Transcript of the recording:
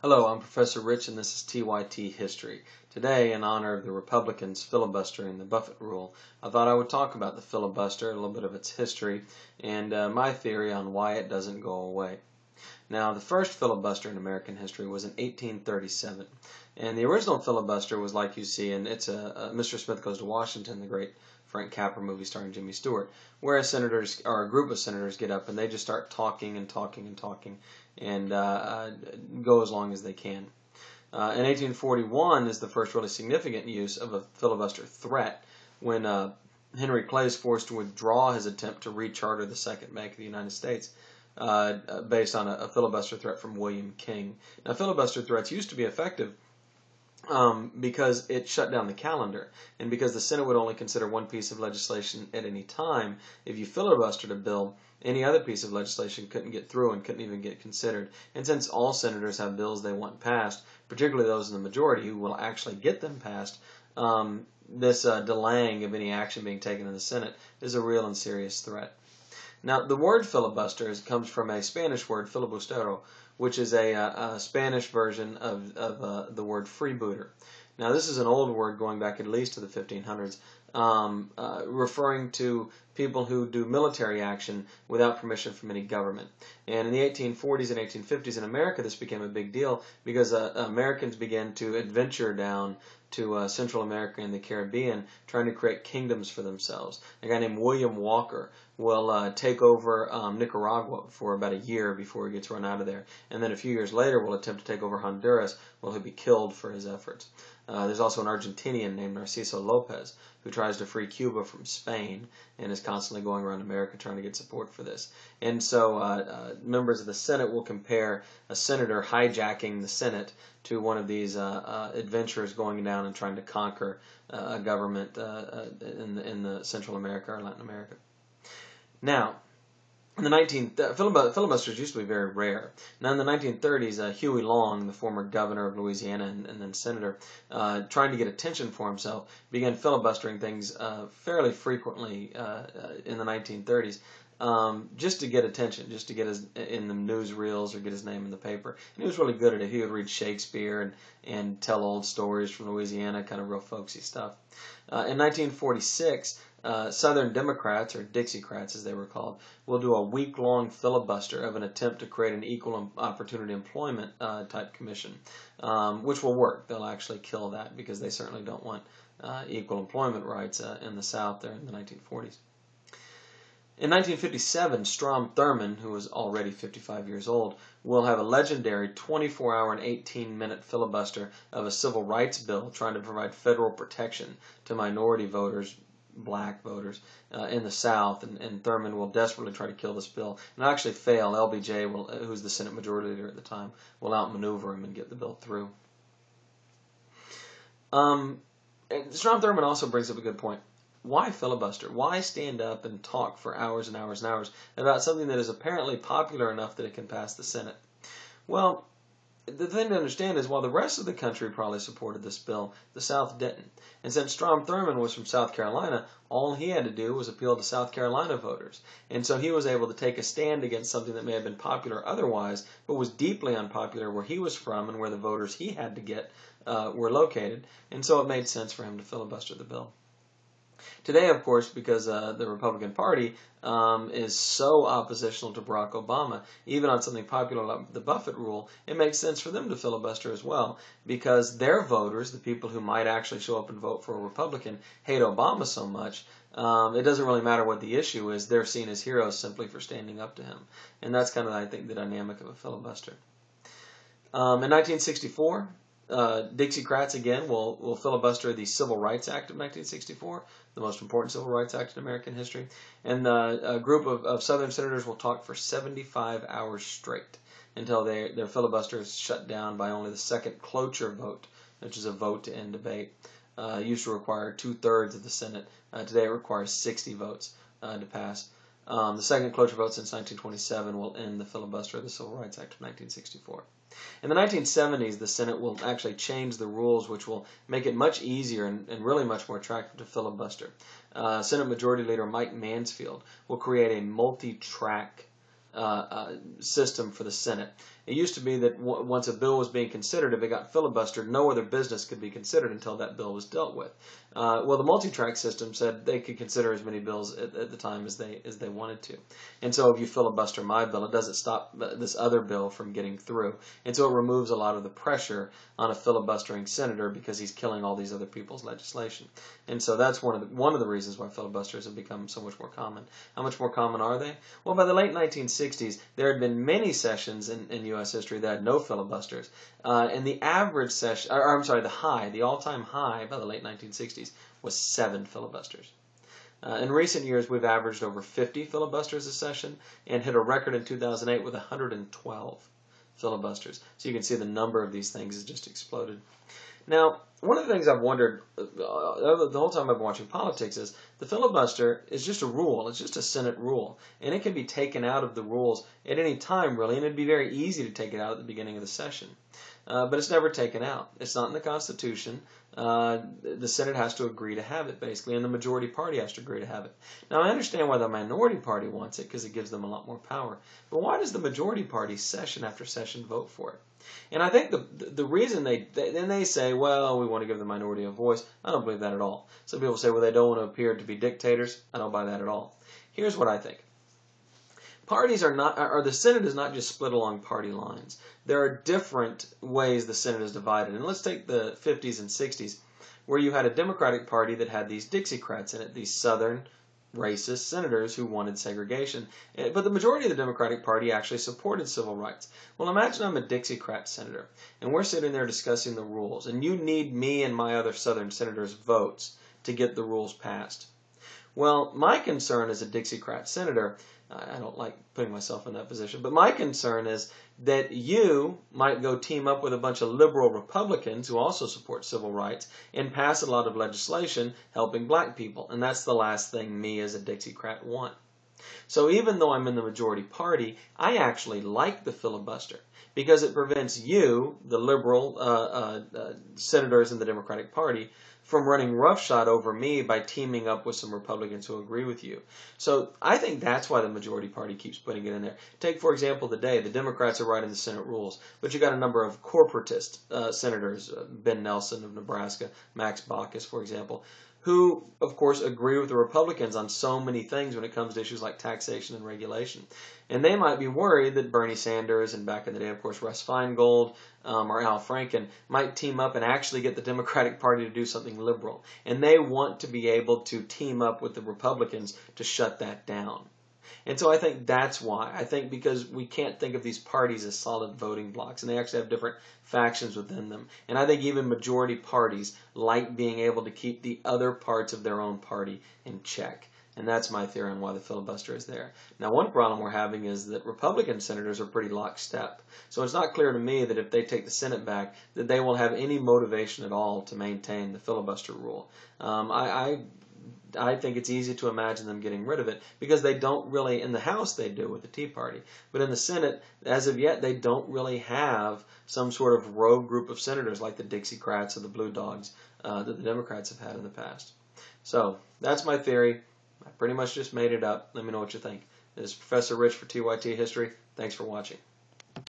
Hello, I'm Professor Rich and this is TYT History. Today, in honor of the Republicans filibustering the Buffett Rule, I thought I would talk about the filibuster, a little bit of its history, and my theory on why it doesn't go away. Now, the first filibuster in American history was in 1837, and the original filibuster was like you see, and it's Mr. Smith Goes to Washington, the great Frank Capra movie starring Jimmy Stewart, where senators or a group of senators get up and they just start talking and talking and talking and go as long as they can. In 1841 is the first really significant use of a filibuster threat when Henry Clay is forced to withdraw his attempt to recharter the Second Bank of the United States based on a filibuster threat from William King. Now, filibuster threats used to be effective because it shut down the calendar, and because the Senate would only consider one piece of legislation at any time. If you filibustered a bill, any other piece of legislation couldn't get through and couldn't even get considered. And since all senators have bills they want passed, particularly those in the majority who will actually get them passed, this delaying of any action being taken in the Senate is a real and serious threat. Now, the word filibuster comes from a Spanish word, filibustero, which is a Spanish version of the word freebooter. Now, this is an old word going back at least to the 1500s, referring to people who do military action without permission from any government. And in the 1840s and 1850s in America, this became a big deal because Americans began to adventure down to Central America and the Caribbean, trying to create kingdoms for themselves. A guy named William Walker will take over Nicaragua for about a year before he gets run out of there. And then a few years later will attempt to take over Honduras. Well, he'll be killed for his efforts. There's also an Argentinian named Narciso Lopez who tries to free Cuba from Spain and is constantly going around America trying to get support for this. And so members of the Senate will compare a senator hijacking the Senate to one of these adventurers going down and trying to conquer a government in the Central America or Latin America. Now, in the filibusters used to be very rare. Now, in the 1930s, Huey Long, the former governor of Louisiana and then senator, trying to get attention for himself, began filibustering things fairly frequently in the 1930s. Just to get attention, just to get in the newsreels or get his name in the paper. And he was really good at it. He would read Shakespeare and tell old stories from Louisiana, kind of real folksy stuff. In 1946, Southern Democrats, or Dixiecrats as they were called, will do a week-long filibuster of an attempt to create an equal opportunity employment type commission, which will work. They'll actually kill that because they certainly don't want equal employment rights in the South there in the 1940s. In 1957, Strom Thurmond, who was already 55 years old, will have a legendary 24-hour and 18-minute filibuster of a civil rights bill trying to provide federal protection to minority voters, black voters, in the South, and Thurmond will desperately try to kill this bill and actually fail. LBJ, who's the Senate Majority Leader at the time, will outmaneuver him and get the bill through. Strom Thurmond also brings up a good point. Why filibuster? Why stand up and talk for hours and hours and hours about something that is apparently popular enough that it can pass the Senate? Well, the thing to understand is while the rest of the country probably supported this bill, the South didn't. And since Strom Thurmond was from South Carolina, all he had to do was appeal to South Carolina voters. And so he was able to take a stand against something that may have been popular otherwise, but was deeply unpopular where he was from and where the voters he had to get were located. And so it made sense for him to filibuster the bill. Today, of course, because the Republican Party is so oppositional to Barack Obama, even on something popular like the Buffett Rule, it makes sense for them to filibuster as well, because their voters, the people who might actually show up and vote for a Republican, hate Obama so much, it doesn't really matter what the issue is. They're seen as heroes simply for standing up to him. And that's kind of, I think, the dynamic of a filibuster. In 1964, Dixiecrats again will filibuster the Civil Rights Act of 1964, the most important Civil Rights Act in American history. And a group of Southern senators will talk for 75 hours straight until their filibuster is shut down by only the second cloture vote, which is a vote to end debate. Used to require 2/3 of the Senate. Today it requires 60 votes to pass. The second cloture vote since 1927 will end the filibuster of the Civil Rights Act of 1964. In the 1970s, the Senate will actually change the rules, which will make it much easier and really much more attractive to filibuster. Senate Majority Leader Mike Mansfield will create a multi-track system for the Senate. It used to be that once a bill was being considered, if it got filibustered, no other business could be considered until that bill was dealt with. Well, the multi-track system said they could consider as many bills at the time as they wanted to. And so if you filibuster my bill, it doesn't stop this other bill from getting through. And so it removes a lot of the pressure on a filibustering senator because he's killing all these other people's legislation. And so that's one of the reasons why filibusters have become so much more common. How much more common are they? Well, by the late 1960s, there had been many sessions in U.S. history that had no filibusters. And the average session, the all-time high by the late 1960s was 7 filibusters. In recent years, we've averaged over 50 filibusters a session and hit a record in 2008 with 112 filibusters. So you can see the number of these things has just exploded. Now, one of the things I've wondered the whole time I've been watching politics is the filibuster is just a rule. It's just a Senate rule. And it can be taken out of the rules at any time, really, and it'd be very easy to take it out at the beginning of the session. But it's never taken out. It's not in the Constitution. The Senate has to agree to have it, basically, and the majority party has to agree to have it. Now, I understand why the minority party wants it, because it gives them a lot more power. But why does the majority party, session after session, vote for it? And I think the reason they say, well, we want to give the minority a voice. I don't believe that at all. Some people say, well, they don't want to appear to be dictators. I don't buy that at all. Here's what I think. Parties are not, or the Senate is not just split along party lines. There are different ways the Senate is divided. And let's take the 50s and 60s, where you had a Democratic Party that had these Dixiecrats in it, these Southern racist senators who wanted segregation. But the majority of the Democratic Party actually supported civil rights. Well, imagine I'm a Dixiecrat senator, and we're sitting there discussing the rules, and you need me and my other Southern senators' votes to get the rules passed. Well, my concern as a Dixiecrat senator, I don't like putting myself in that position, but my concern is that you might go team up with a bunch of liberal Republicans who also support civil rights and pass a lot of legislation helping black people. And that's the last thing me as a Dixiecrat want. So even though I'm in the majority party, I actually like the filibuster because it prevents you, the liberal senators in the Democratic Party, from running roughshod over me by teaming up with some Republicans who agree with you. So I think that's why the majority party keeps putting it in there. Take, for example, today, the Democrats are writing the Senate rules, but you got a number of corporatist senators, Ben Nelson of Nebraska, Max Baucus, for example, who, of course, agree with the Republicans on so many things when it comes to issues like taxation and regulation. And they might be worried that Bernie Sanders and back in the day, of course, Russ Feingold or Al Franken might team up and actually get the Democratic Party to do something liberal. And they want to be able to team up with the Republicans to shut that down. And so I think that's why. I think because we can't think of these parties as solid voting blocks, and they actually have different factions within them. And I think even majority parties like being able to keep the other parts of their own party in check. And that's my theory on why the filibuster is there. Now, one problem we're having is that Republican senators are pretty lockstep. So it's not clear to me that if they take the Senate back, that they will have any motivation at all to maintain the filibuster rule. I think it's easy to imagine them getting rid of it because they don't really, in the House they do with the Tea Party, but in the Senate, as of yet, they don't really have some sort of rogue group of senators like the Dixiecrats or the Blue Dogs that the Democrats have had in the past. So that's my theory. I pretty much just made it up. Let me know what you think. This is Professor Rich for TYT History. Thanks for watching.